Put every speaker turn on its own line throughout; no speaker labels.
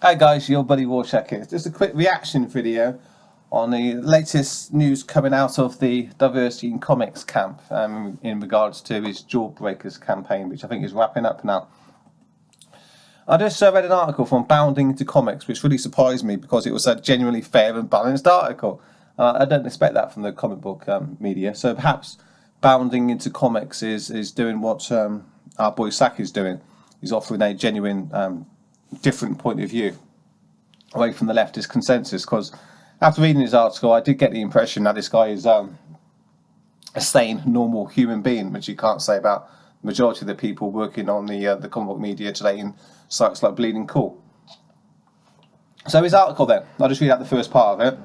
Hi guys, your buddy Warcheck here. Just a quick reaction video on the latest news coming out of the Diversity in Comics camp in regards to his Jawbreakers campaign, which I think is wrapping up now. I just read an article from Bounding into Comics, which really surprised me because it was a genuinely fair and balanced article. I don't expect that from the comic book media, so perhaps Bounding into Comics is doing what our boy Sack is doing. He's offering a genuine different point of view away from the leftist consensus, because after reading his article I did get the impression that this guy is a sane, normal human being, which you can't say about the majority of the people working on the comic book media today in sites like Bleeding Cool. So his article then, I'll just read out the first part of it.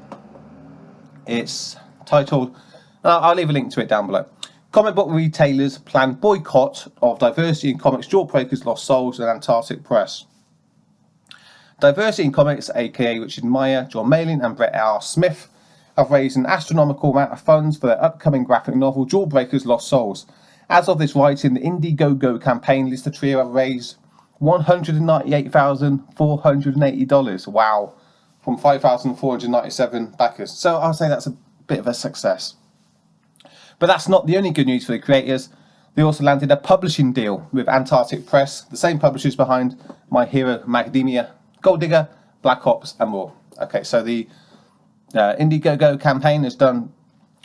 It's titled, I'll leave a link to it down below. Comic book retailers plan boycott of Diversity in Comics Jawbreakers-Lost Souls and Antarctic Press. Diversity in Comics, aka Richard Meyer, John Malin and Brett R. Smith, have raised an astronomical amount of funds for their upcoming graphic novel Jawbreakers-Lost Souls. As of this writing, the Indiegogo campaign lists the trio have raised $198,480. Wow, from 5,497 backers. So I'll say that's a bit of a success. But that's not the only good news for the creators. They also landed a publishing deal with Antarctic Press, the same publishers behind My Hero Macadamia, Gold Digger, Black Ops and more. Okay, so the Indiegogo campaign has done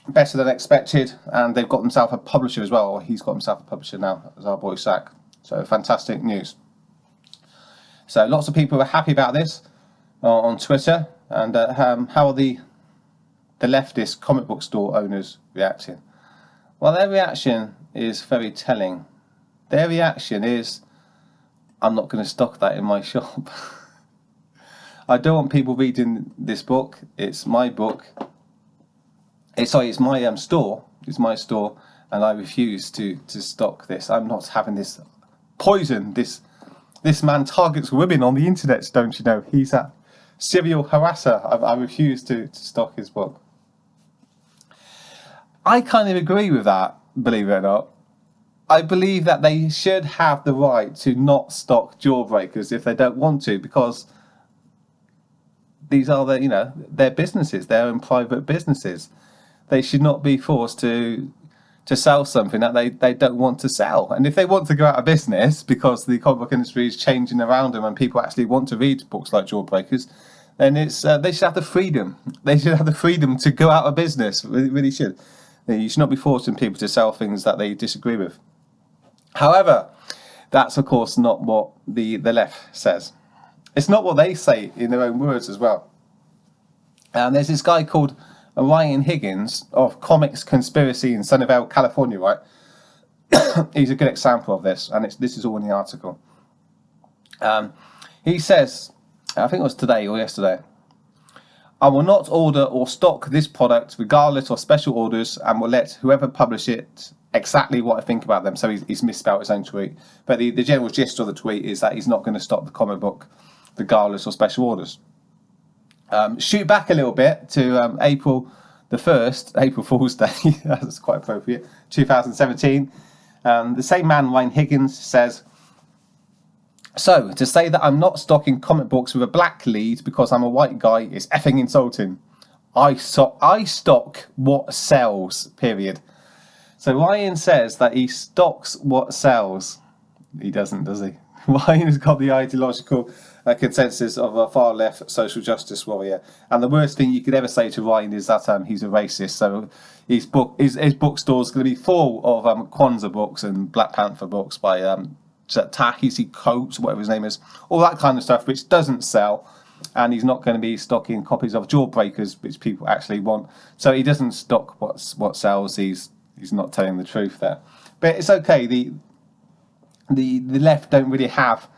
better than expected, and they've got themselves a publisher as well. Or he's got himself a publisher now, as our boy Sack. So fantastic news. So lots of people are happy about this on Twitter. And how are the leftist comic book store owners reacting? Well, their reaction is very telling. Their reaction is, I'm not going to stock that in my shop. I don't want people reading this book. It's my book. It's my store. It's my store, and I refuse to stock this. I'm not having this poison. This man targets women on the internet, don't you know? He's a serial harasser. I refuse to stock his book. I kind of agree with that, believe it or not. I believe that they should have the right to not stock Jawbreakers if they don't want to, because these are their businesses, their own private businesses. They should not be forced to sell something that they don't want to sell. And if they want to go out of business because the comic book industry is changing around them and people actually want to read books like Jawbreakers, then it's they should have the freedom. They should have the freedom to go out of business. Really should. You should not be forcing people to sell things that they disagree with. However, that's of course not what the left says. It's not what they say in their own words as well. And there's this guy called Ryan Higgins of Comics Conspiracy in Sunnyvale, California, right? He's a good example of this, and this is all in the article. He says, I think it was today or yesterday, I will not order or stock this product regardless of special orders, and will let whoever publish it exactly what I think about them. So he's misspelled his own tweet, but the general gist of the tweet is that he's not going to stock the comic book regardless of special orders. Shoot back a little bit to April the 1st, April Fool's Day, that's quite appropriate, 2017. The same man, Ryan Higgins, says, so to say that I'm not stocking comic books with a black lead because I'm a white guy is effing insulting. I stock what sells, period. So Ryan says that he stocks what sells. He doesn't, does he? Ryan has got the ideological consensus of a far left social justice warrior, and the worst thing you could ever say to Ryan is that he's a racist. So his bookstore is going to be full of Kwanzaa books and Black Panther books by Ta-Nehisi Coates, whatever his name is, all that kind of stuff which doesn't sell, and he's not going to be stocking copies of Jawbreakers which people actually want. So he doesn't stock what sells. He's not telling the truth there, but it's okay. The left don't really have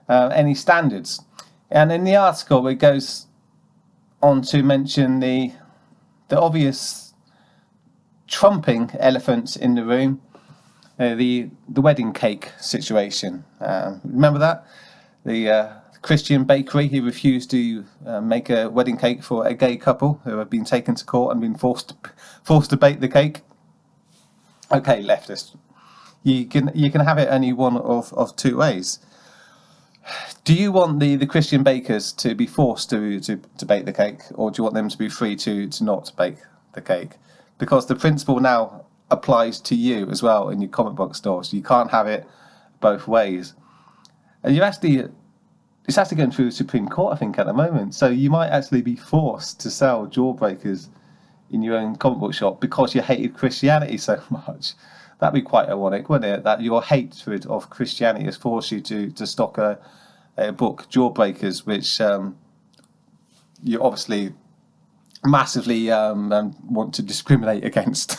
any standards, and in the article it goes on to mention the obvious trumping elephant in the room, the wedding cake situation. Remember that the Christian bakery who refused to make a wedding cake for a gay couple who have been taken to court and been forced to bake the cake. Okay, leftist. You can have it only one of two ways. Do you want the Christian bakers to be forced to bake the cake, or do you want them to be free to not bake the cake? Because the principle now applies to you as well in your comic book stores. You can't have it both ways. And it's actually going through the Supreme Court, I think, at the moment. So you might actually be forced to sell Jawbreakers in your own comic book shop because you hated Christianity so much. That'd be quite ironic, wouldn't it? That your hatred of Christianity has forced you to stock a book, Jawbreakers, which you obviously massively want to discriminate against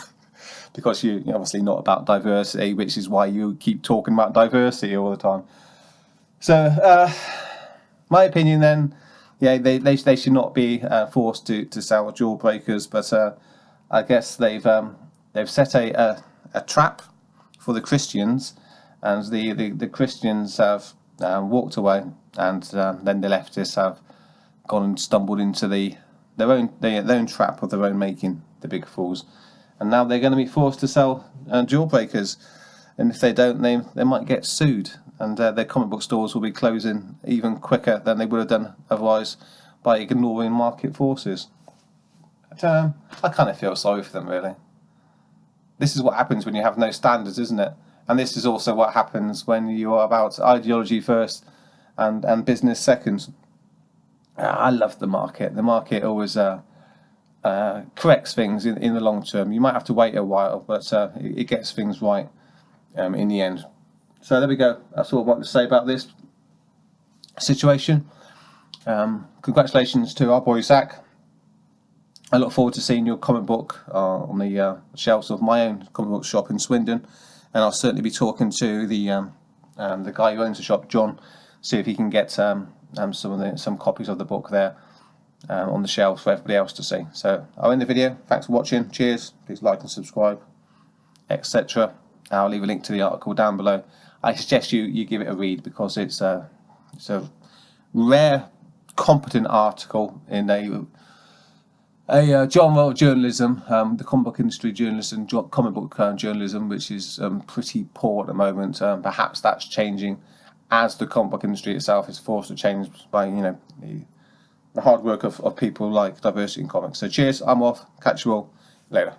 because you're obviously not about diversity, which is why you keep talking about diversity all the time. So, my opinion then, yeah, they should not be forced to sell Jawbreakers, but I guess they've set a trap for the Christians, and the Christians have walked away, and then the leftists have gone and stumbled into their own trap of their own making, the big fools, and now they're going to be forced to sell Jawbreakers, and if they don't, they might get sued, and their comic book stores will be closing even quicker than they would have done otherwise by ignoring market forces. But, I kind of feel sorry for them, really. This is what happens when you have no standards, isn't it? And this is also what happens when you are about ideology first and business second. I love the market. The market always corrects things in the long term. You might have to wait a while, but it gets things right in the end. So there we go. That's all I wanted to say about this situation. Congratulations to our boy Zach. I look forward to seeing your comic book on the shelves of my own comic book shop in Swindon, and I'll certainly be talking to the guy who owns the shop, John, see if he can get some copies of the book there on the shelves for everybody else to see. So I'll end the video. Thanks for watching. Cheers. Please like and subscribe, etc. I'll leave a link to the article down below. I suggest you give it a read because it's a rare, competent article in a genre of journalism, the comic book industry journalism, comic book journalism, which is pretty poor at the moment. Perhaps that's changing as the comic book industry itself is forced to change by the hard work of people like diversity in comics. So cheers, I'm off. Catch you all later.